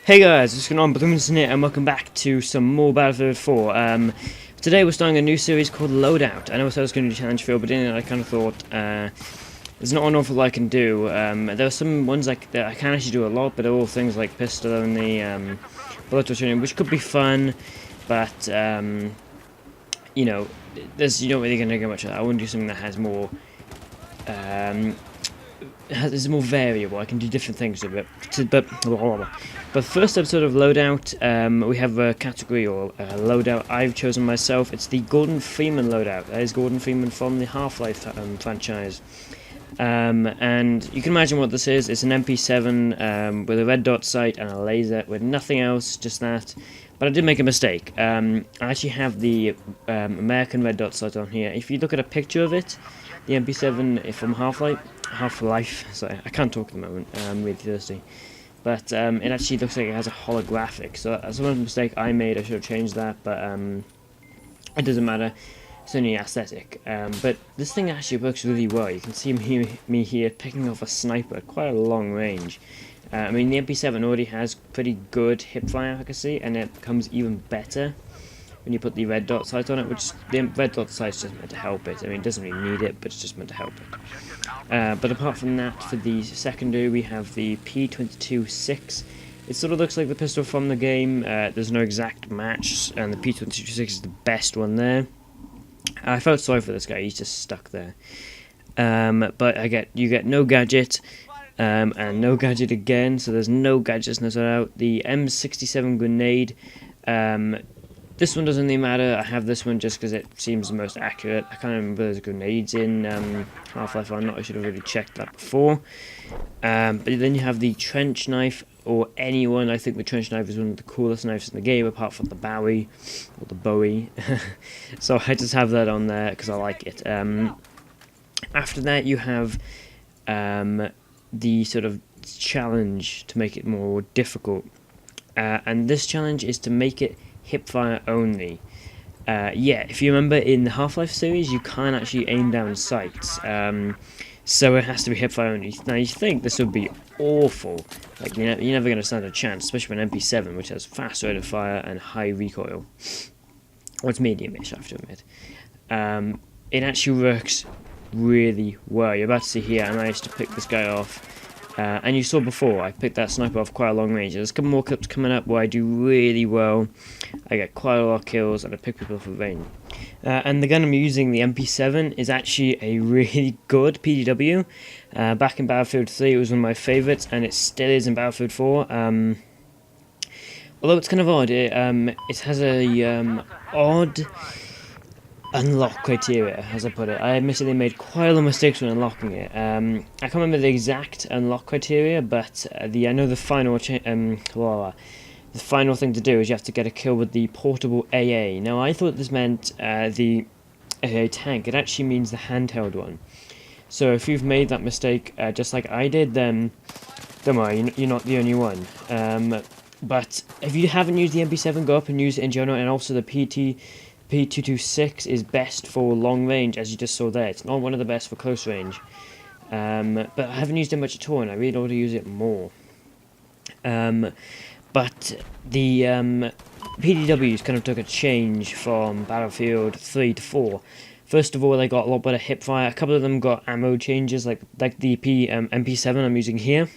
Hey guys, what's going on? Freeman here, and welcome back to some more Battlefield 4. Today we're starting a new series called Loadout. I know I said I was going to do challenge field, but in it I kind of thought there's not an awful lot I can do. There are some ones that I can actually do a lot, but they're all things like pistol only, bullet tuning, which could be fun, but you know, you're not really going to get much of that. I want to do something that has more. It's more variable. I can do different things with it. But first episode of Loadout, we have a category or a loadout I've chosen myself. It's the Gordon Freeman loadout. That is Gordon Freeman from the Half-Life franchise. And you can imagine what this is. It's an MP7 with a red dot sight and a laser with nothing else, just that. But I did make a mistake. I actually have the American red dot sight on here. If you look at a picture of it, the MP7 from Half-Life, sorry, I can't talk at the moment, I'm really thirsty. But it actually looks like it has a holographic, so that's one mistake I made. I should have changed that, but it doesn't matter. It's only aesthetic. But this thing actually works really well. You can see me here picking off a sniper at quite a long range. I mean, the MP7 already has pretty good hipfire efficacy, and it becomes even better when you put the red dot sight on it, which the red dot sight is just meant to help it. I mean, it doesn't really need it, but it's just meant to help it. But apart from that, for the secondary, we have the P22-6. It sort of looks like the pistol from the game. There's no exact match, and the P22-6 is the best one there. I felt sorry for this guy; he's just stuck there. But you get no gadget, and no gadget again. So there's no gadgets in this out. The M67 grenade. This one doesn't really matter. I have this one just because it seems the most accurate. I can't remember there's grenades in Half-Life or not. I should have really checked that before. But then you have the trench knife, or anyone. I think the trench knife is one of the coolest knives in the game, apart from the Bowie, or the Bowie. So I just have that on there because I like it. After that, you have the sort of challenge to make it more difficult. And this challenge is to make it hipfire only. If you remember in the Half-Life series, you can't actually aim down sights, so it has to be hipfire only. Now you think this would be awful, like you're never going to stand a chance, especially with an MP7, which has fast rate of fire and high recoil. Well, it's medium-ish, I have to admit. It actually works really well. You're about to see here, I managed to pick this guy off. And you saw before, I picked that sniper off quite a long range. There's a couple more clips coming up where I do really well. I get quite a lot of kills and I pick people off at range. And the gun I'm using, the MP7, is actually a really good PDW. Back in Battlefield 3 it was one of my favourites, and it still is in Battlefield 4. Although it's kind of odd, it has a odd unlock criteria, as I put it. I admittedly made quite a lot of mistakes when unlocking it. I can't remember the exact unlock criteria, but I know the final the final thing to do is you have to get a kill with the portable AA. Now I thought this meant the AA tank. It actually means the handheld one. So if you've made that mistake just like I did, then don't worry, you're not the only one. But if you haven't used the MP7, go up and use it in general, and also the P226 is best for long range, as you just saw there. It's not one of the best for close range. But I haven't used it much at all, and I really ought to use it more. But the PDWs kind of took a change from Battlefield 3 to 4. First of all, they got a lot better hipfire. A couple of them got ammo changes, like the MP7 I'm using here.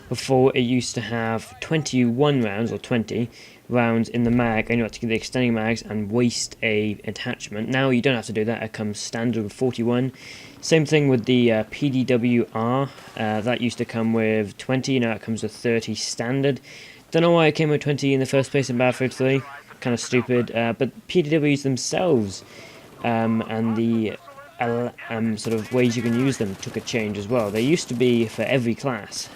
Before, it used to have 21 rounds, or 20 rounds in the mag, and you had to get the extending mags and waste a attachment. Now you don't have to do that, it comes standard with 41. Same thing with the PDWR, that used to come with 20, now it comes with 30 standard. Don't know why it came with 20 in the first place in Battlefield 3, kind of stupid, but PDWs themselves and the sort of ways you can use them took a change as well. They used to be for every class.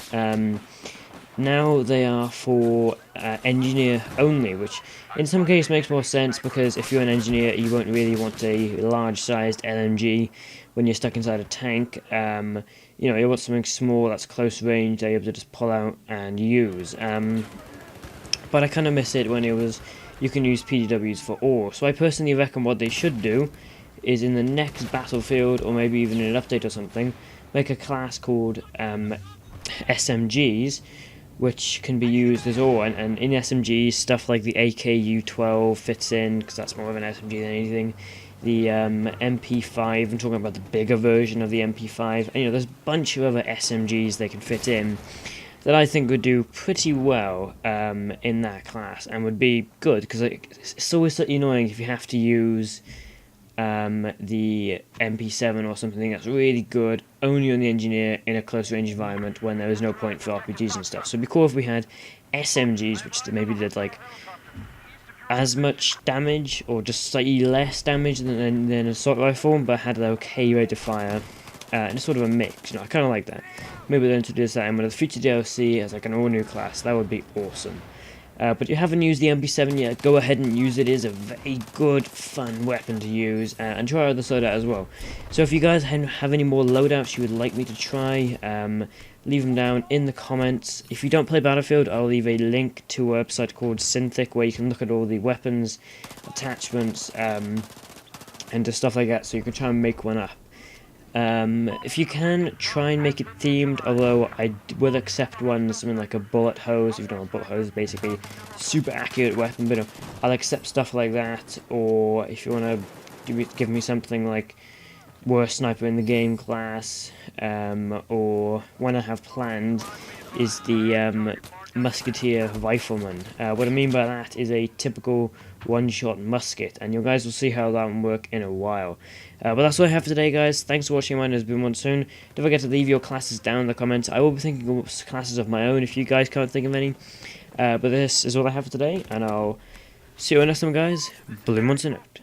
Now they are for engineer only, which in some cases makes more sense, because if you're an engineer you won't really want a large-sized LMG when you're stuck inside a tank. You want something small that's close range that you're able to just pull out and use. But I kind of miss it when it was you can use PDWs for all. So I personally reckon what they should do is in the next Battlefield, or maybe even in an update or something, make a class called SMGs, which can be used as all. And in SMGs, stuff like the AKU-12 fits in, because that's more of an SMG than anything. The MP5, I'm talking about the bigger version of the MP5. And, you know, there's a bunch of other SMGs they can fit in that I think would do pretty well in that class, and would be good, because it's always slightly annoying if you have to use the MP7 or something that's really good only on the engineer in a close range environment when there is no point for RPGs and stuff. So it'd be cool if we had SMGs which maybe did like as much damage or just slightly less damage than an assault rifle, but had an okay rate of fire. And it's sort of a mix, you know, I kind of like that. Maybe they'll introduce that in one of the future DLC as like an all-new class. That would be awesome. But if you haven't used the MP7 yet, go ahead and use it. It is a very good, fun weapon to use, and try other Loadout as well. So if you guys have any more loadouts you would like me to try, leave them down in the comments. If you don't play Battlefield, I'll leave a link to a website called Synthic where you can look at all the weapons, attachments, and just stuff like that, so you can try and make one up. If you can, try and make it themed, although I will accept one, something like a bullet hose. If you don't know, a bullet hose is basically super accurate weapon, but I'll accept stuff like that. Or if you want to give me something like worst sniper in the game class, or one I have planned is the musketeer rifleman. What I mean by that is a typical one-shot musket, and you guys will see how that will work in a while. But that's all I have for today, guys. Thanks for watching. My name has been Monsoon. Don't forget to leave your classes down in the comments. I will be thinking of classes of my own if you guys can't think of any. But this is all I have for today, and I'll see you next time, guys. Blue Monsoon out.